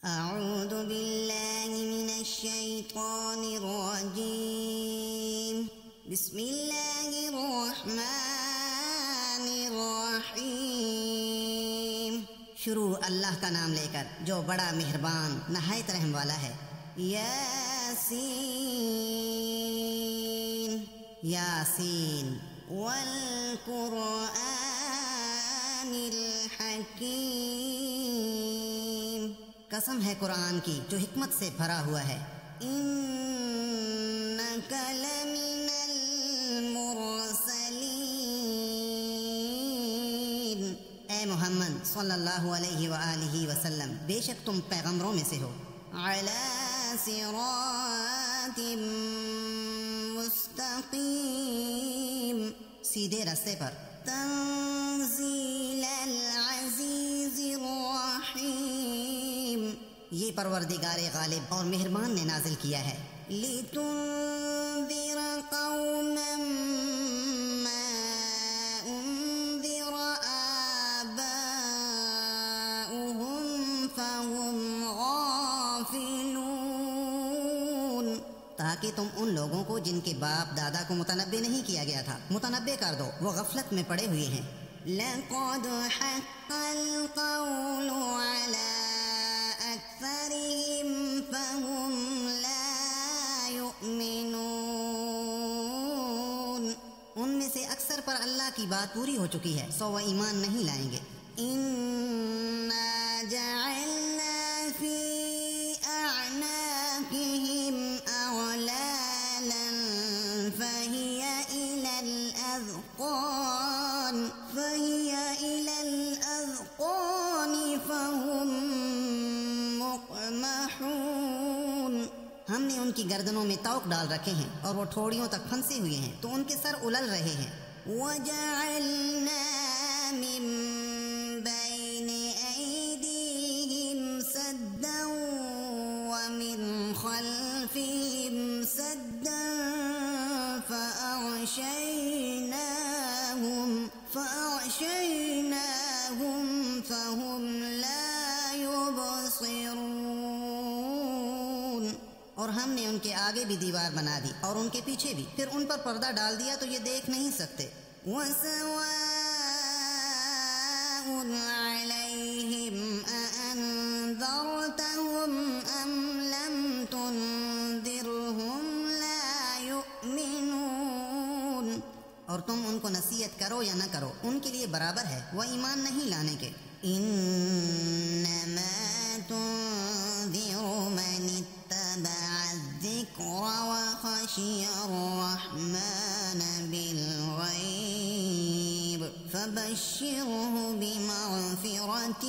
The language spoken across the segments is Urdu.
اعوذ باللہ من الشیطان الرجیم بسم اللہ الرحمن الرحیم۔ شروع اللہ کا نام لے کر جو بڑا مہربان نہایت رحم والا ہے۔ یاسین یاسین والقرآن الحکیم، قسم ہے قرآن کی جو حکمت سے بھرا ہوا ہے۔ انک لمن المرسلین، اے محمد صلی اللہ علیہ وآلہ وسلم بے شک تم پیغمبروں میں سے ہو۔ علی صراط مستقیم، سیدھے راستے پر۔ تنزیل العزیز الرحیم، یہ پروردگار غالب اور مہربان نے نازل کیا ہے۔ لِتُنذِرَ قَوْمًا مَّا أُنذِرَ آبَاؤُهُمْ فَهُمْ غَافِلُونَ، تاکہ تم ان لوگوں کو جن کے باپ دادا کو متنبع نہیں کیا گیا تھا متنبع کر دو، وہ غفلت میں پڑے ہوئے ہیں۔ لَقَدْ حَقَّ الْقَوْلُ عَلَىٰ أَكْثَرِهِمْ فَهُمْ لَا يُؤْمِنُونَ، ان میں سے اکثر پر اللہ کی بات پوری ہو چکی ہے، سو وہ ایمان نہیں لائیں گے۔ إِنَّا جَعَلْنَا فِي أَعْنَاقِهِمْ أَغْلَالًا فَهِيَ إِلَى الْأَذْقَانِ فَهُمْ مُقْمَحُونَ، ہم نے ان کی گردنوں میں طوق ڈال رکھے ہیں اور وہ ٹھوڑیوں تک پھنسے ہوئے ہیں تو ان کے سر الل رہے ہیں۔ وَجَعَلْنَا مِن بَيْنِ أَيْدِيهِمْ سَدًّا وَمِنْ خَلْفِهِمْ سَدًّا فَأَغْشَيْنَاهُمْ فَهُمْ لَا يُبْصِرُونَ، اور ہم نے ان کے آگے بھی دیوار بنا دی اور ان کے پیچھے بھی، پھر ان پر پردہ ڈال دیا تو یہ دیکھ نہیں سکتے۔ وَسَوَاءٌ عَلَيْهِمْ أَأَنذَرْتَهُمْ أَمْ لَمْ تُنذِرْهُمْ لَا يُؤْمِنُونَ، اور تم ان کو نصیحت کرو یا نہ کرو ان کے لیے برابر ہے، وہ ایمان نہیں لانے کے۔ انما تنذر من اتبع الذکر وخشی الرحمن بالغیب فبشرہ بمغفرۃ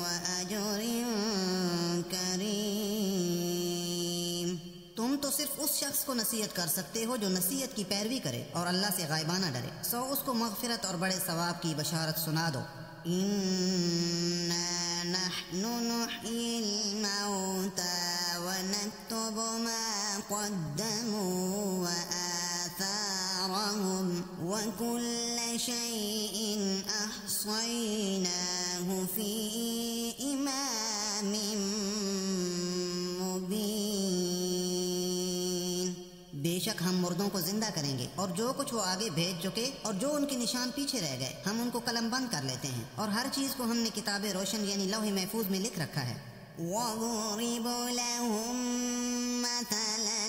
واجر کریم۔ تم تو صرف اس شخص کو نصیحت کر سکتے ہو جو نصیحت کی پیروی کرے اور اللہ سے غائبانہ ڈرے، سو اس کو مغفرت اور بڑے ثواب کی بشارت سنا دو۔ اِنَّا نَحْنُ نُحْيِي الْمَوْتَى وَنَكْتُبُ مَا قَدَّمُوا وَآثَارَهُمْ وَكُلَّ شَيْءٍ أَحْصَيْنَاهُ فِي إِمَامٍ مُبِينٍ، بے شک ہم مردوں کو زندہ کریں گے اور جو کچھ وہ آگے بھیج چکے اور جو ان کے نشان پیچھے رہ گئے ہم ان کو قلم بند کر لیتے ہیں، اور ہر چیز کو ہم نے کتاب روشن یعنی لوح محفوظ میں لکھ رکھا ہے۔ وَاضْرِبْ لَهُم مَّثَلًا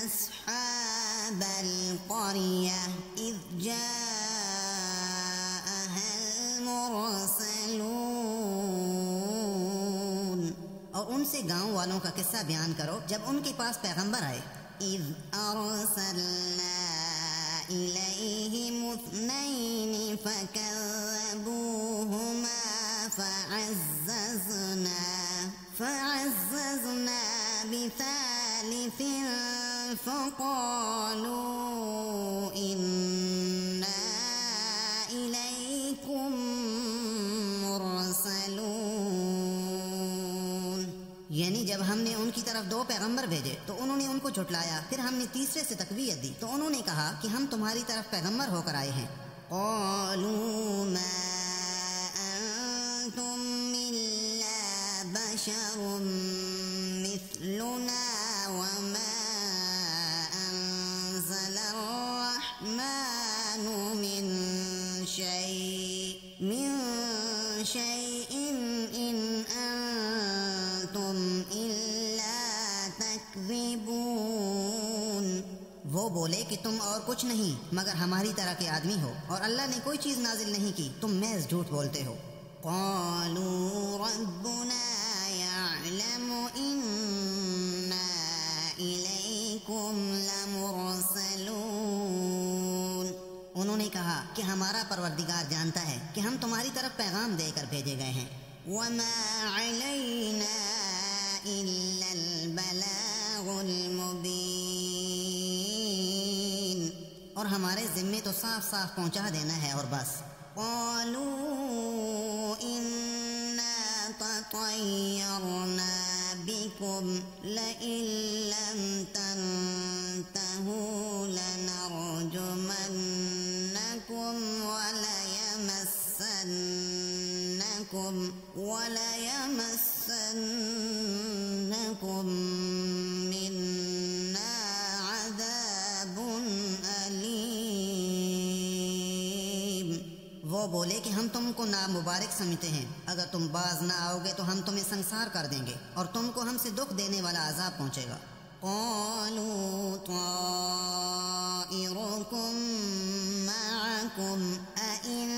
أَصْحَابَ الْقَرْيَةِ إِذْ جَاءَهَا الْمُرْسَلُونَ، اور ان سے گاؤں والوں کا قصہ بیان کرو جب ان کے پاس پیغمبر آئے۔ إِذْ أَرْسَلْنَا إِلَيْهِمُ اثْنَيْنِ فَكَذَّبُوهُمَا فَعَزَّزْنَا بِثَالِثٍ فَقَالُوا إِنَّا إِلَيْكُمْ مُرْسَلُونَ، یعنی جب ہم نے ان کی طرف 2 پیغمبر بھیجے تو انہوں نے ان کو جھٹلایا، پھر ہم نے تیسرے سے تقویت دی تو انہوں نے کہا کہ ہم تمہاری طرف پیغمبر ہو کر آئے ہیں۔ قالوا ما أنتم إلا بشر بشر مثلنا وما أنزل الرحمن من شيء إن أنتم إلا تكذبون۔ وہ بولے کہ تم اور کچھ نہیں مگر ہماری طرح کے آدمی ہو، اور اللہ نے کوئی چیز نازل نہیں کی، تم محض جھوٹ بولتے ہو۔ قالوا ربنا يعلم إنا إليكم لمرسلون۔ انہوں نے کہا کہ ہمارا پروردگار جانتا ہے کہ ہم تمہاری طرف پیغام دے کر بھیجے گئے ہیں۔ وما علينا إلا البلاغ المبين، اور ہمارے ذمے تو صاف صاف پہنچا دینا ہے اور بس۔ قالوا إنا تطيرنا بكم لئن لم تنتهوا لنرجمنكم وليمسنكم منا عذاب أليم۔ وہ بولے کہ ہم تم کو نامبارک سمجھتے ہیں، اگر تم باز نہ آؤ گے تو ہم تمہیں سنسار کر دیں گے اور تم کو ہم سے دکھ دینے والا عذاب پہنچے گا۔ قالوا طائركم معكم أئن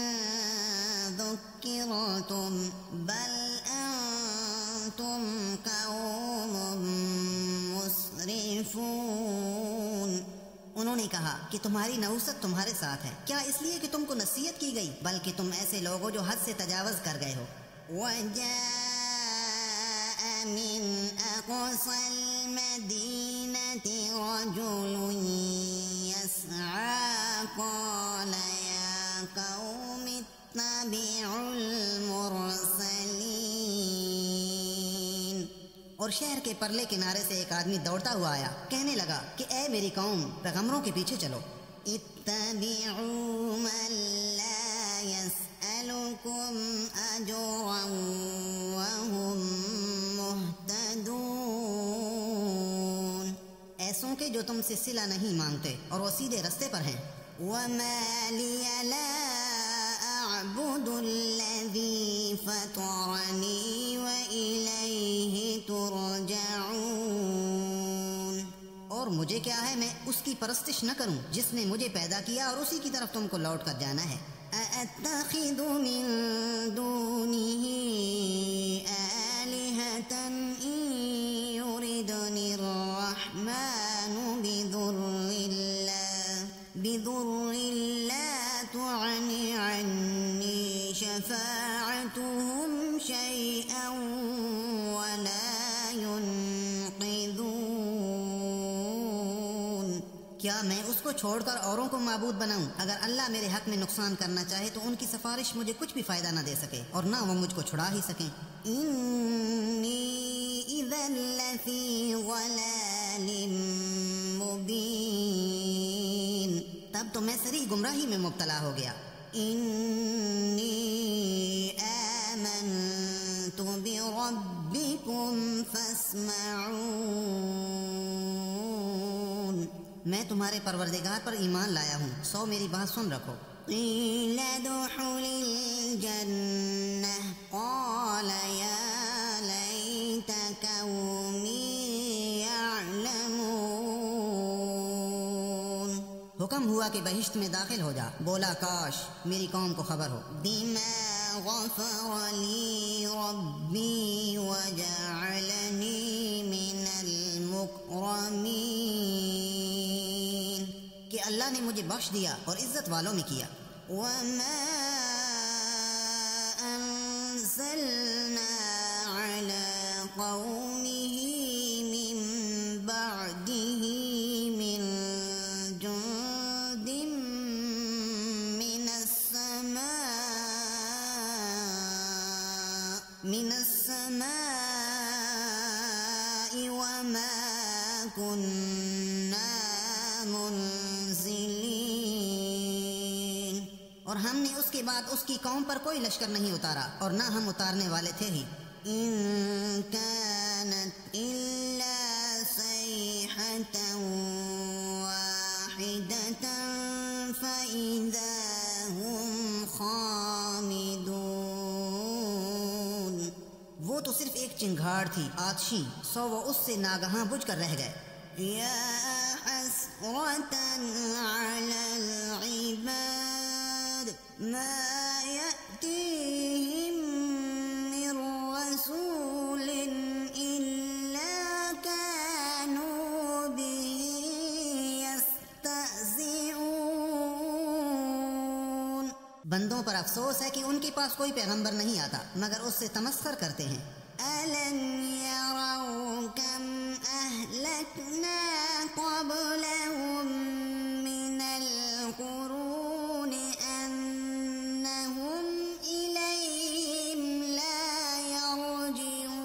ذكرتم بل أنتم قوم مسرفون۔ انہوں نے کہا کہ تمہاری نحوست تمہارے ساتھ ہے، کیا اس لیے کہ تم کو نصیحت کی گئی؟ بلکہ تم ایسے لوگ ہو جو حد سے تجاوز کر گئے ہو۔ وجاء من أقصى المدينة رجل يسعى قال يا قوم اتبعوا المرسلين۔ اور شہر کے پرلے کنارے سے ایک آدمی دوڑتا ہوا آیا، کہنے لگا کہ اے میری قوم، پیغمبروں کے پیچھے چلو۔ اتبعوا من لا يسألكم أجرا وهم مهتدون، ایسوں کے جو تم سے صلہ نہیں مانگتے اور وہ سیدھے رستے پر ہیں۔ وما لي لا أعبد الذي فطرني وإليه ترجعون، اور مجھے کیا ہے میں اس کی پرستش نہ کروں جس نے مجھے پیدا کیا اور اسی کی طرف تم کو لوٹ کر جانا ہے۔ أأتخذ من دونه آلهة إن يردني الرحمن بضر لا تغن عني شفاعتهم شيئا ولا ينقذون۔ کیا میں اس کو چھوڑ کر اوروں کو معبود بناؤں؟ اگر اللہ میرے حق میں نقصان کرنا چاہے تو ان کی سفارش مجھے کچھ بھی فائدہ نہ دے سکے اور نہ وہ مجھ کو چھڑا ہی سکیں۔ انی اذا لفی ضلال مبین، تب تو میں صریح گمراہی میں مبتلا ہو گیا۔ انی آمنت بربکم فاسمعون، میں تمہارے پروردگار پر ایمان لایا ہوں، سو میری بات سن رکھو۔ قیل ادخل الجنہ قال یا لیت قومی یعلمون، حکم ہوا کہ بہشت میں داخل ہو جا، بولا کاش میری قوم کو خبر ہو۔ بما غفر لی ربی وجعلنی من المکرمین، کہ اللہ نے مجھے بخش دیا اور عزت والوں میں کیا۔ وما انزلنا على قومه من بعده من جند من السماء وما كنا منزلين، اور ہم نے اس کے بعد اس کی قوم پر کوئی لشکر نہیں اتارا اور نہ ہم اتارنے والے تھے ہی۔ ان تو صرف ایک چنگھاڑ تھی آتشی، سو وہ اس سے ناگہاں بجھ کر رہ گئے۔ یا حسرتاً علی العباد ما یأتیہم من رسول الا کانوا بہ یستہزئون۔ بندوں پر افسوس ہے کہ ان کے پاس کوئی پیغمبر نہیں آتا مگر اس سے تمسخر کرتے ہیں۔ أَلَمْ يَرَوْا كَمْ أَهْلَكْنَا قَبْلَهُمْ مِنَ الْقُرُونِ أَنَّهُمْ إِلَيْهِمْ لَا يَرْجِعُونَ۔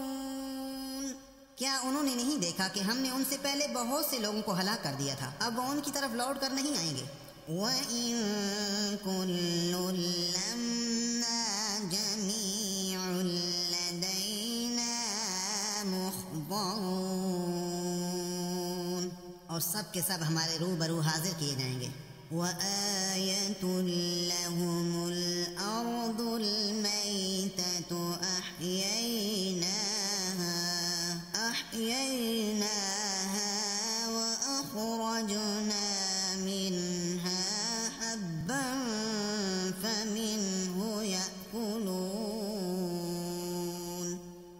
کیا انہوں نے نہیں دیکھا کہ ہم نے ان سے پہلے بہت سے لوگوں کو ہلاک کر دیا تھا، اب وہ ان کی طرف لوٹ کر نہیں آئیں گے۔ وَإِن كُلٌّ لَّمَّا جَمِيعٌ لَّدَيْنَا مُحْضَرُونَ، اور سب کے سب ہمارے روبرو حاضر کیے جائیں گے۔ وَآيَةٌ لَّهُمُ الْأَرْضُ الْمَيْتَةُ أَحْيَيْنَاهَا وَأَخْرَجْنَا مِنْهَا حَبًّا فَمِنْهُ يَأْكُلُونَ،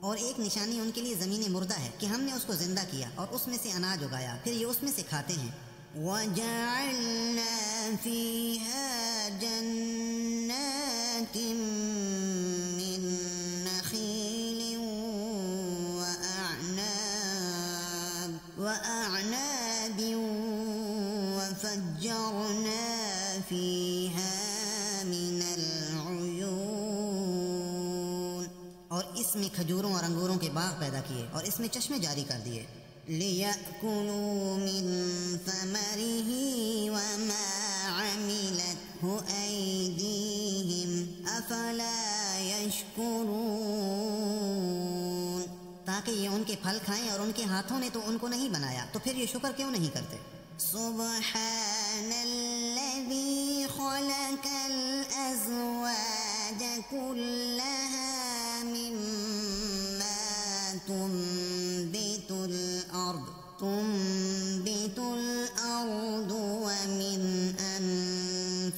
اور ایک نشانی ان کے لیے زمین مردہ ہے کہ ہم نے اس کو زندہ کیا اور اس میں سے اناج اگایا، پھر یہ اس میں سے کھاتے ہیں۔ وَجَعَلْنَا فِيهَا جَنَّاتٍ مِّن نَّخِيلٍ وَأَعْنَابٍ وَفَجَّرْنَا فِيهَا مِنَ الْعُيُونِ، اور اس میں کھجوروں اور انگوروں کے باغ پیدا کیے اور اس میں چشمے جاری کر دیے۔ لِيَأْكُلُوا مِن ثَمَرِهِ وَمَا عَمِلَتْهُ أَيْدِيهِمْ أَفَلَا يَشْكُرُونَ، تاکہ یہ ان کے پھل کھائیں، اور ان کے ہاتھوں نے تو ان کو نہیں بنایا، تو پھر یہ شکر کیوں نہیں کرتے؟ سبحان الذی خلق الازواج كلها مما تنبت الارض ومن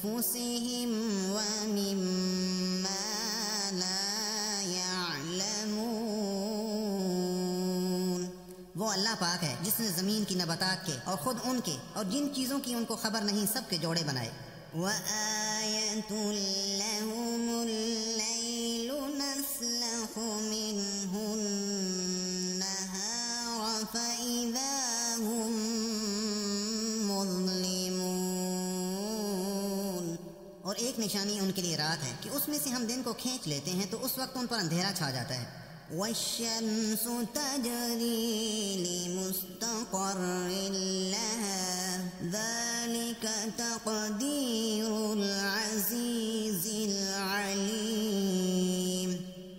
انفسهم ومما لا يعلمون۔ وہ اللہ پاک ہے جس نے زمین کی نباتات کے اور خود ان کے اور جن چیزوں کی ان کو خبر نہیں سب کے جوڑے بنائے۔ وَآيَةٌ لَّهُمُ اللَّيْلُ نَسْلَخُ مِنْهُ النَّهَارَ فَإِذَا هُم مُظْلِمُونَ، اور ایک نشانی ان کے لیے رات ہے کہ اس میں سے ہم دن کو کھینچ لیتے ہیں تو اس وقت ان پر اندھیرا چھا جاتا ہے۔ وَالشَّمْسُ تَجْرِي لِمُسْتَقَرٍّ لَهَا ذَلِكَ تَقْدِيرُ الْعَزِيزِ الْعَلِيمِ،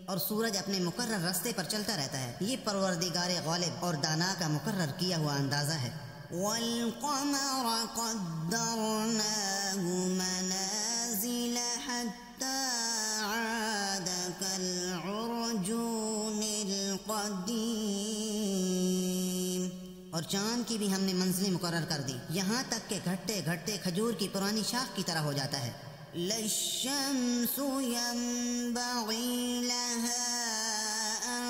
اور سورج اپنے مقرر راستے پر چلتا رہتا ہے، یہ پروردگار غالب اور دانا کا مقرر کیا ہوا اندازہ ہے۔ وَالْقَمَرَ قَدَّرْنَاهُ مَنَازِلَ حَتَّى عَادَ كَالْعُرْجُونِ الْقَدِيمِ، اور چاند کی بھی ہم نے منزلیں مقرر کر دی، یہاں تک کہ گھٹتے گھٹتے کھجور کی پرانی شاخ کی طرح ہو جاتا ہے۔ لَلشَّمْسُ يَنبَغِي لَهَا أَن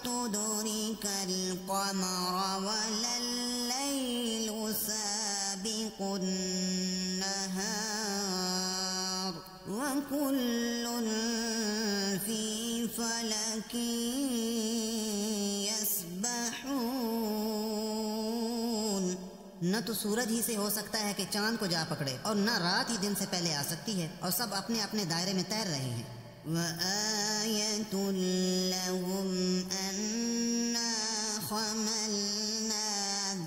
تُدْرِكَ الْقَمَرَ وَلَا اللَّيْلُ سَابِقُ النَّهَارِ وَكُلٌّ فِي فَلَكٍ يَسْبَحُونَ۔ نہ تو سورج ہی سے ہو سکتا ہے کہ چاند کو جا پکڑے، اور نہ رات ہی دن سے پہلے آ سکتی ہے، اور سب اپنے اپنے دائرے میں تیر رہے ہیں۔ وَآيَةٌ لَّهُمْ أَنَّا حَمَلْنَا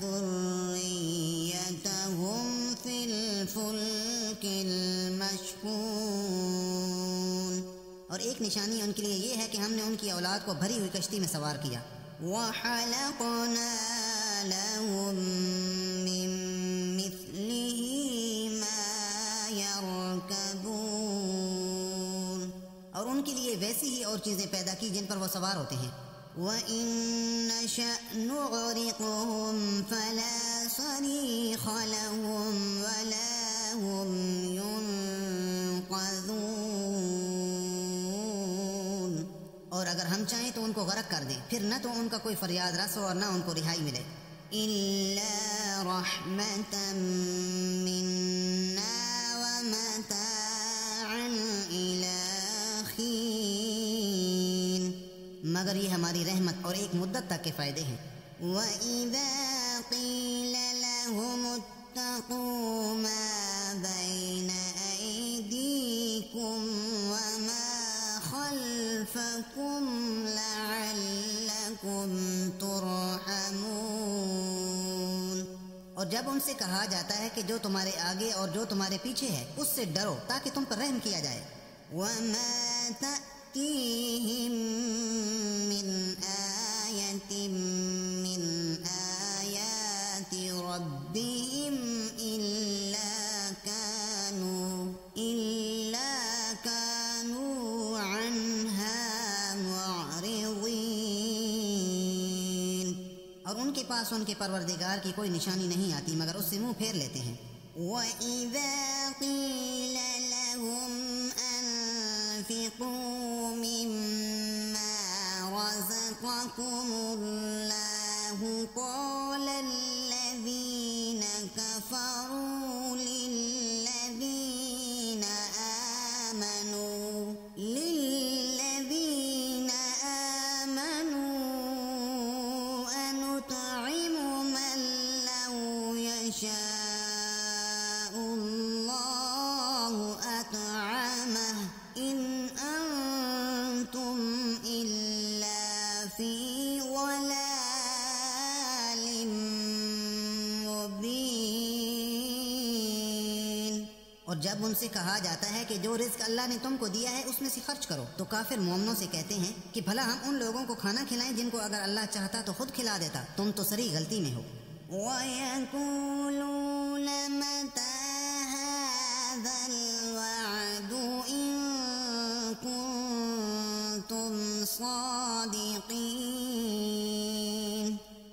ذُرِّيَّتَهُمْ فِي الْفُلْكِ الْمَشْحُونِ، اور ایک نشانی ان کے لیے یہ ہے کہ ہم نے ان کی اولاد کو بھری ہوئی کشتی میں سوار کیا۔ وَحَلَقْنَا لَهُم مِّن مِّثْلِهِ مَا يَرْكَبُونَ، اور ان ان کے لیے ویسی ہی اور چیزیں پیدا کی جن پر وہ سوار ہوتے ہیں۔ وَإِن نَّشَأْ نُغْرِقْهُمْ فَلَا صَرِيخَ لَهُمْ وَلَا هُمْ يُنقَذُونَ، اور اگر ہم چاہیں تو ان کو غرق کر دیں، پھر نہ تو ان کا کوئی فریاد رس ہو اور نہ ان کو رہائی ملے۔ إِلَّا رَحْمَةً مِّنَّا وَمَتَاعًا إِلَىٰ حِينٍ، مگر یہ ہماری رحمت اور ایک مدت تک کے فائدے ہیں۔ وَإِذَا قِيلَ لَهُمُ اتَّقُوا مَا بَيْنَ أَيْدِيكُمْ وَمَا خَلْفَكُمْ لَعَلَّكُمْ تُرْحَمُونَ، اور جب ان سے کہا جاتا ہے کہ جو تمہارے آگے اور جو تمہارے پیچھے ہے اس سے ڈرو تاکہ تم پر رحم کیا جائے۔ وَمَا تَأْتِيهِم مِّنْ آيَةٍ مِّنْ آيَاتِ رَبِّهِمْ إِلَّا كَانُوا عَنْهَا مُعْرِضِينَ، اور ان کے پاس ان کے پروردگار کی کوئی نشانی نہیں آتی مگر اس سے منہ پھیر لیتے ہیں۔ وَإِذَا قِيلَ لَهُمْ أَنفِقُوا مِمَّا رَزَقَكُمُ اللَّهُ قَالَ الَّذِينَ كَفَرُوا لِلَّذِينَ آمَنُوا أَنُطْعِمُ مَن لَّوْ يَشَاءُ اللَّهُ أَطْعَمَهُ إِنْ أَنتُمْ إِلَّا فِي ضَلَالٍ مُّبِينٍ، اور جب ان سے کہا جاتا ہے کہ جو رزق اللہ نے تم کو دیا ہے اس میں سے خرچ کرو، تو کافر مومنوں سے کہتے ہیں کہ بھلا ہم ان لوگوں کو کھانا کھلائیں جن کو اگر اللہ چاہتا تو خود کھلا دیتا، تم تو صریح غلطی میں ہو۔ وَيَقُولُونَ مَتَىٰ هَٰذَا الْوَعْدُ إِن كُنتُمْ صَادِقِينَ،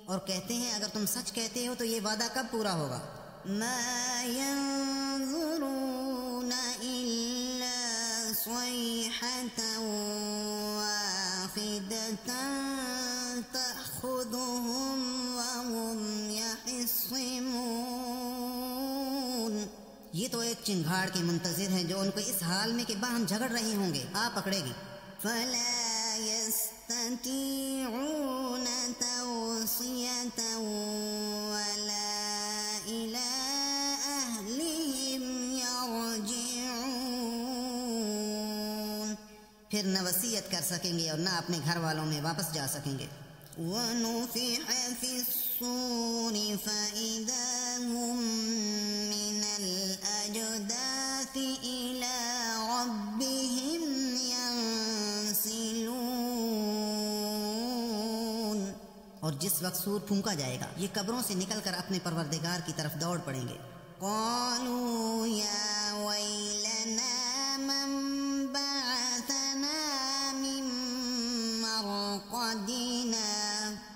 اور کہتے ہیں اگر تم سچ کہتے ہو تو یہ وعدہ کب پورا ہوگا؟ مَا يَنظُرُونَ إِلَّا صَيْحَةً وَاحِدَةً تَأْخُذُهُمْ وَهُمْ يَخِصِّمُونَ، یہ تو ایک چنگھاڑ کے منتظر ہیں جو ان کو اس حال میں کہ باہم جھگڑ رہے ہوں گے آ پکڑے گی۔ فَلَا يَسْتَطِيعُونَ تَوْصِيَةً وَلَا إِلَىٰ أَهْلِهِمْ يَرْجِعُونَ، پھر نہ وصیت کر سکیں گے اور نہ اپنے گھر والوں میں واپس جا سکیں گے۔ وَنُفِخَ فِي الصُّورِ فَإِذَا هُم مِّنَ الْأَجْدَاثِ إِلَىٰ رَبِّهِمْ يَنسِلُونَ، اور جس وقت سور پھونکا جائے گا یہ قبروں سے نکل کر اپنے پروردگار کی طرف دوڑ پڑیں گے۔ قَالُوا يَا وَيْلَنَا مَن بَعَثَنَا مِن مَّرْقَدِنَا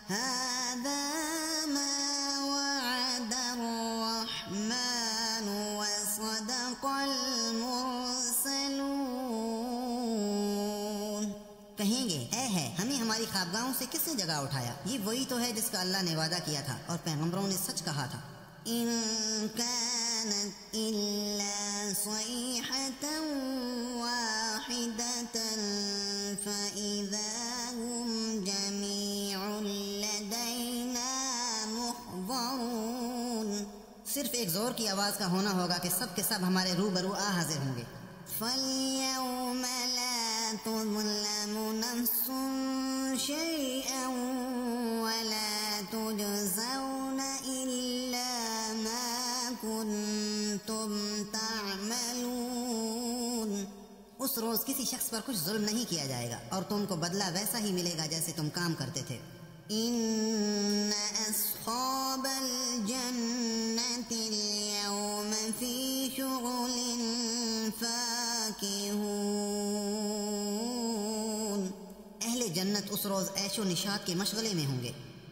هَٰذَا مَا وَعَدَ الرَّحْمَٰنُ وَصَدَقَ الْمُرْسَلُونَ، کہیں گے اے ہے ہمیں ہماری خوابگاہوں سے کس نے جگہ اٹھایا، یہ وہی تو ہے جس کا اللہ نے وعدہ کیا تھا اور پیغمبروں نے سچ کہا تھا۔ إِن كَانَتْ إِلَّا صَيْحَةً وَاحِدَةً فَإِذَا هُمْ جَمِيعٌ لَدَيْنَا مُحْضَرُونَ، صرف ایک زور کی آواز کا ہونا ہوگا کہ سب کے سب ہمارے روبرو آ حاضر ہوں گے۔ فَالْيَوْمَ لَا تُظْلَمُ نَفْسٌ شَيْئًا وَلَا تُجْزَوْنَ إِلَّا مَا كُنتُمْ تَعْمَلُونَ، اس روز کسی شخص پر کچھ ظلم نہیں کیا جائے گا اور تم کو بدلہ ویسا ہی ملے گا جیسے تم کام کرتے تھے۔ إِنَّ أَصْحَابَ الْجَنَّةِ الْيَوْمَ فِي شُغُلٍ فَاكِهُونَ، اس روز عیش و نشاط کے مشغلے میں ہوں گے۔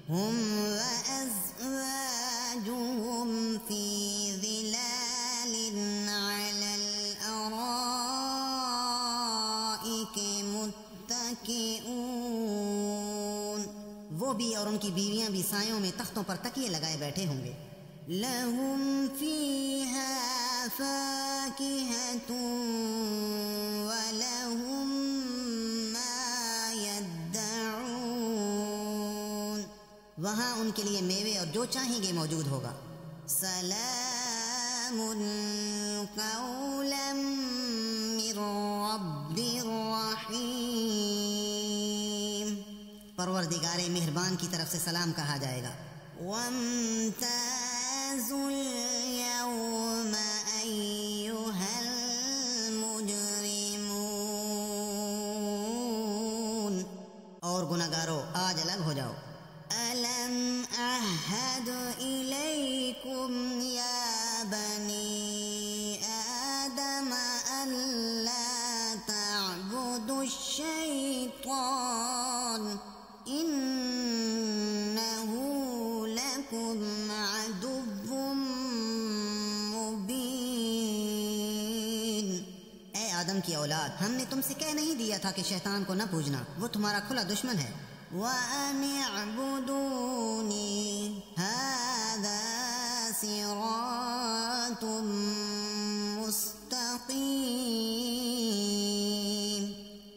ہم وازواجہم فی ظلال علی الارائک متکئون، وہ بھی اور ان کی بیویاں بھی سایوں میں تختوں پر تکیے لگائے بیٹھے ہوں گے۔ لہم فیہا فاکہۃ ولہم ما یدعون، وہاں ان کے لیے میوے اور جو چاہیں گے موجود ہوگا۔ سلام قولا من رب رحیم، پروردگار مہربان کی طرف سے سلام کہا جائے گا۔ وامتازوا اليوم أيها المجرمون، اور گناہگارو آج الگ ہو جاؤ۔ ألم أعهد إليكم يا بني آدم ألا تعبدوا الشيطان إنه لكم عدو مبين، اے آدم کی اولاد، ہم نے تم سے کہہ نہیں دیا تھا کہ شیطان کو نہ پوجنا، وہ تمہارا کھلا دشمن ہے۔ وَأَنِ اعْبُدُونِي هَذَا صِرَاطٌ مُسْتَقِيمٌ،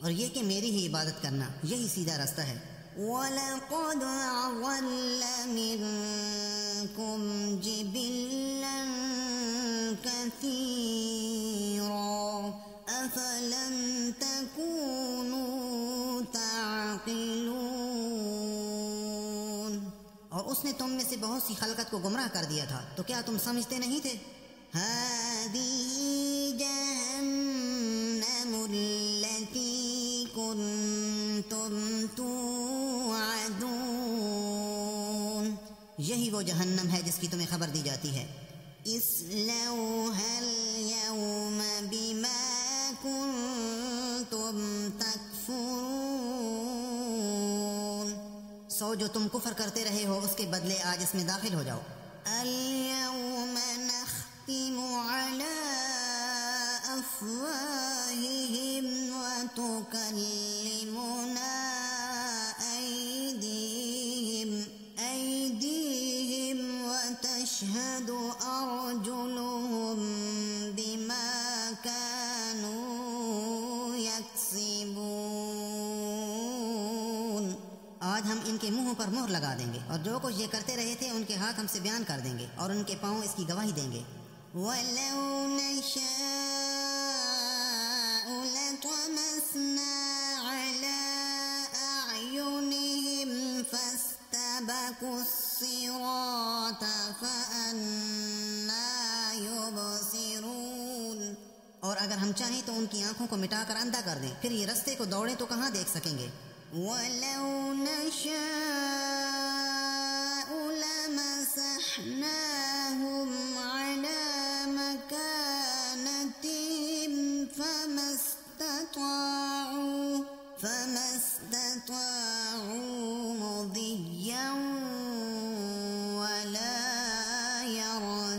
اور یہ کہ میری ہی عبادت کرنا یہی سیدھا راستہ ہے۔ وَلَقَدْ أَضَلَّ مِنكُمْ جِبِلًّا كَثِيرًا أَفَلَمْ تَكُونُوا تَعْقِلُونَ، اور اس نے تم میں سے بہت سی خلقت کو گمراہ کر دیا تھا، تو کیا تم سمجھتے نہیں تھے؟ هَذِهِ جَهَنَّمُ الَّتِي كُنتُمْ توعدون، یہی وہ جہنم ہے جس کی تمہیں خبر دی جاتی ہے۔ اصلوها اليوم بما كنتم تكفرون، سو جو تم کفر کرتے رہے ہو اس کے بدلے آج اس میں داخل ہو جاؤ۔ اليوم نختم على أفواههم وتكلمنا أيديهم وتشهد أرجلهم بما كانوا يكسبون، آج ہم ان کے منہوں پر مہر لگا دیں گے، اور جو کچھ یہ کرتے رہے تھے ان کے ہاتھ ہم سے بیان کر دیں گے، اور ان کے پاؤں اس کی گواہی دیں گے۔ وَلَوْ نَشَاءُ لَطَمَسْنَا عَلَىٰ أَعْيُنِهِمْ فَاسْتَبَقُوا الصِّرَاطَ فَأَنَّىٰ يُبْصِرُونَ، اور اگر ہم چاہیں تو ان کی آنکھوں کو مٹا کر اندھا کر دیں، پھر یہ رستے کو دوڑیں تو کہاں دیکھ سکیں گے۔ وَلَوْ نَشَاءُ لَمَسَحْنَاهُمْ عَلَىٰ مَكَانَتِهِمْ فَمَا اسْتَطَاعُوا مُضِيًّا وَلَا يَرْجِعُونَ،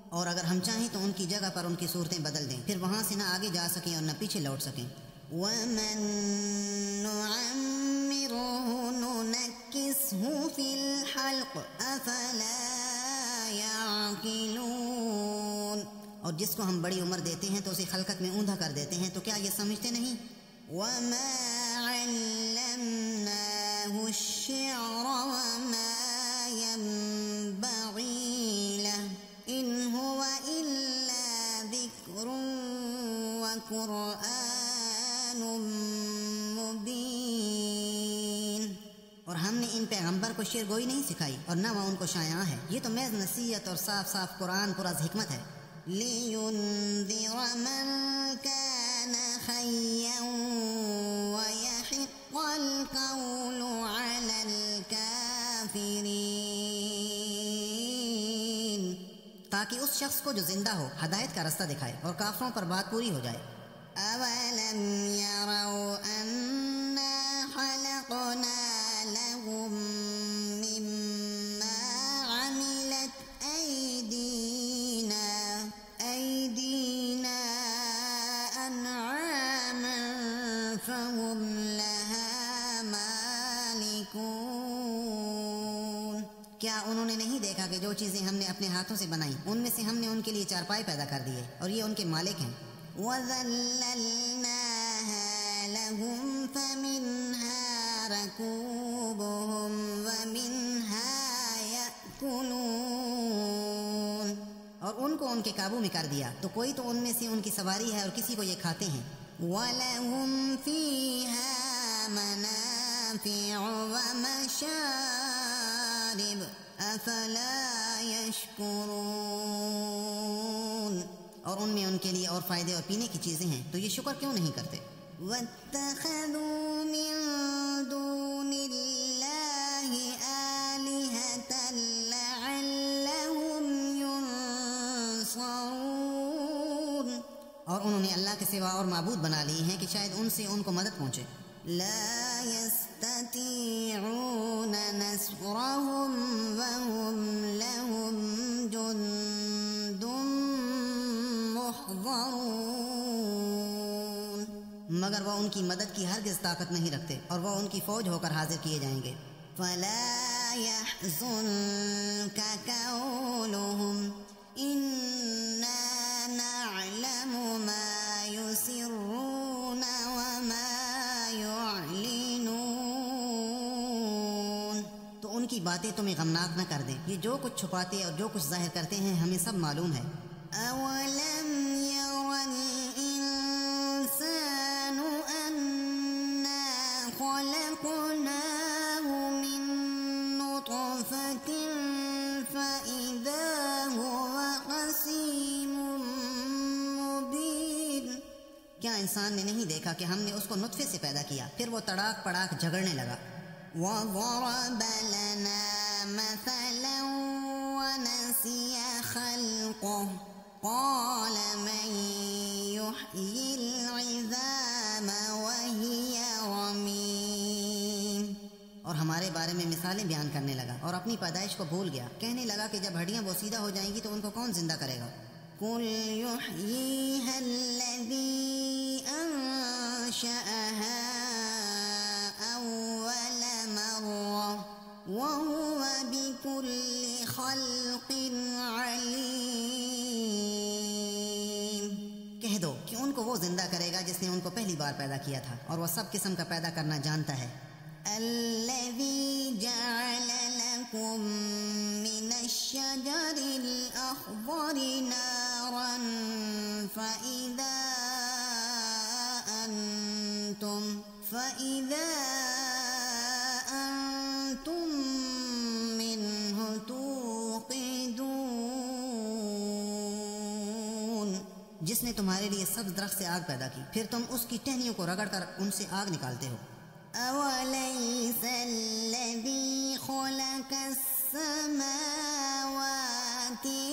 اور اگر ہم چاہیں تو ان کی جگہ پر ان کی صورتیں بدل دیں، پھر وہاں سے نہ آگے جا سکیں اور نہ پیچھے لوٹ سکیں۔ وَمَن نُعَمِّرْهُ نُنَكِّسْهُ فِي الْخَلْقِ أَفَلَا يَعْقِلُونَ، اور جس کو ہم بڑی عمر دیتے ہیں تو اسے خلقت میں اوندھا کر دیتے ہیں، تو کیا یہ سمجھتے نہیں؟ وَمَا عَلَّمْنَاهُ الشِّعْرَ وَمَا يَنبَغِي لَهُ إِنْ هُوَ إِلَّا ذِكْرٌ وَقُرْآنٌ مُبِينٌ، اور ہم نے ان پیغمبر کو شعر گوئی نہیں سکھائی اور نہ وہ ان کو شایعہ ہے، یہ تو محض نصیحت اور صاف صاف قرآن پر از حکمت ہے۔ لِيُنذِرَ مَن كَانَ حَيًّا وَيَحِقَّ الْقَوْلُ عَلَى الْكَافِرِينَ، تاکہ اس شخص کو جو زندہ ہو ہدایت کا راستہ دکھائے اور کافروں پر بات پوری ہو جائے۔ أَوَلَمْ وهم لها مالكون۔ کیا انہوں نے نہیں دیکھا کہ جو چیزیں ہم نے اپنے ہاتھوں سے بنائیں ان میں سے ہم نے ان کے لیے چارپائے پیدا کر دیے اور یہ ان کے مالک ہیں۔ وَذَلَّلْنَاهَا لَهُمْ فَمِنْهَا رَكُوبُهُمْ وَمِنْهَا يَأْكُلُونَ، اور ان کو ان کے قابو میں کر دیا تو کوئی تو ان میں سے ان کی سواری ہے اور کسی کو یہ کھاتے ہیں۔ وَلَهُمْ فِيهَا مَنَافِعُ وَمَشَارِبُ أَفَلَا يَشْكُرُونَ، اور ان میں ان کے لیے اور فائدے اور پینے کی چیزیں ہیں تو یہ شکر کیوں نہیں کرتے؟ وَاتَّخَذُوا مِن دُونِ اللَّهِ آلِهَةً لَعَلَّهُمْ يُنصَرُونَ، اور انہوں نے اللہ کے سوا اور معبود بنا لیے ہیں کہ شاید ان سے ان کو مدد پہنچے۔ لا يستطيعون نصرهم وهم لهم جند محضرون، مگر وہ ان کی مدد کی ہرگز طاقت نہیں رکھتے اور وہ ان کی فوج ہو کر حاضر کیے جائیں گے۔ فلا يحزنك قولهم إنا نعلم ما يسرون وما يعلنون، تو ان کی باتیں تمہیں غمناک نہ کر دیں، یہ جو کچھ چھپاتے اور جو کچھ ظاہر کرتے ہیں ہمیں سب معلوم ہے۔ أَوَلَمْ يَرَ الْإِنسَانُ أَنَّا خَلَقْنَاهُ مِن نُّطْفَةٍ فَإِذَا هُوَ خَصِيمٌ مُّبِينٌ، کیا انسان نے نہیں دیکھا کہ ہم نے اس کو نطفے سے پیدا کیا پھر وہ تڑاک پڑاک جھگڑنے لگا۔ وَضَرَبَ لَنَا مَثَلًا وَنَسِيَ خَلْقَهُ قَالَ مَن يُحْيِي الْعِظَامَ وَهِيَ رَمِيمٌ، اور ہمارے بارے میں مثالیں بیان کرنے لگا اور اپنی پیدائش کو بھول گیا، کہنے لگا کہ جب ہڈیاں بوسیدہ ہو جائیں گی تو ان کو کون زندہ کرے گا؟ قُلْ يُحْيِيهَا الَّذِي أَنشَأَهَا أَوَّلَ مَرَّةٍ وَهُوَ بِكُلِّ خَلْقٍ عَلِيمٌ، کہہ دو کہ ان کو وہ زندہ کرے گا جس نے ان کو پہلی بار پیدا کیا تھا اور وہ سب قسم کا پیدا کرنا جانتا ہے۔ الَّذِي جَعَلَ لَكُم مِّنَ الشَّجَرِ الْأَخْضَرِ نَارًا فَإِذَا أَنتُم مِّنْهُ تُوقِدُونَ، جس نے تمہارے لیے سبز درخت سے آگ پیدا کی پھر تم اس کی ٹہنیوں کو رگڑ کر ان سے آگ نکالتے ہو۔ أَوَلَيْسَ الَّذِي خَلَقَ السَّمَاوَاتِ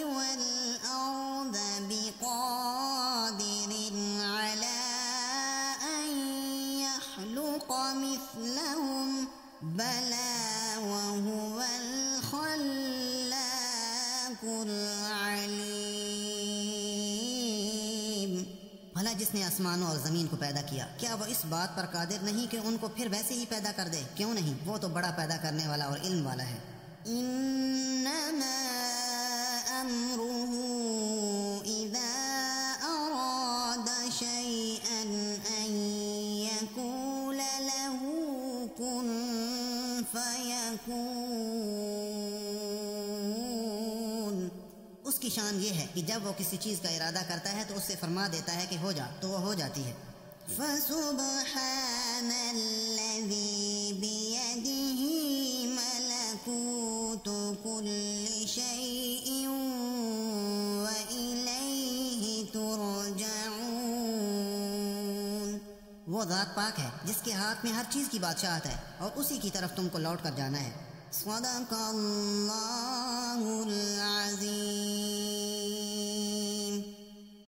وَالْأَرْضَ بِقَادِرٍ عَلَىٰ أَن يَخْلُقَ مِثْلَهُم بَلَىٰ وَهُوَ الْخَلَّاقُ الْعَلِيمُ، بھلا جس نے آسمانوں اور زمین کو پیدا کیا کیا وہ اس بات پر قادر نہیں کہ ان کو پھر ویسے ہی پیدا کر دے؟ کیوں نہیں، وہ تو بڑا پیدا کرنے والا اور علم والا ہے۔ انما امره اذا اراد شيئا ان يقول له كن فيكون، اس کی شان یہ ہے کہ جب وہ کسی چیز کا ارادہ کرتا ہے تو اس سے فرما دیتا ہے کہ ہو جا تو وہ ہو جاتی ہے۔ فسبحان الذي بيده ملكوت كل شيء وإليه ترجعون، وہ ذات پاک ہے جس کے ہاتھ میں ہر چیز کی بادشاہت ہے اور اسی کی طرف تم کو لوٹ کر جانا ہے۔ صدق اللہ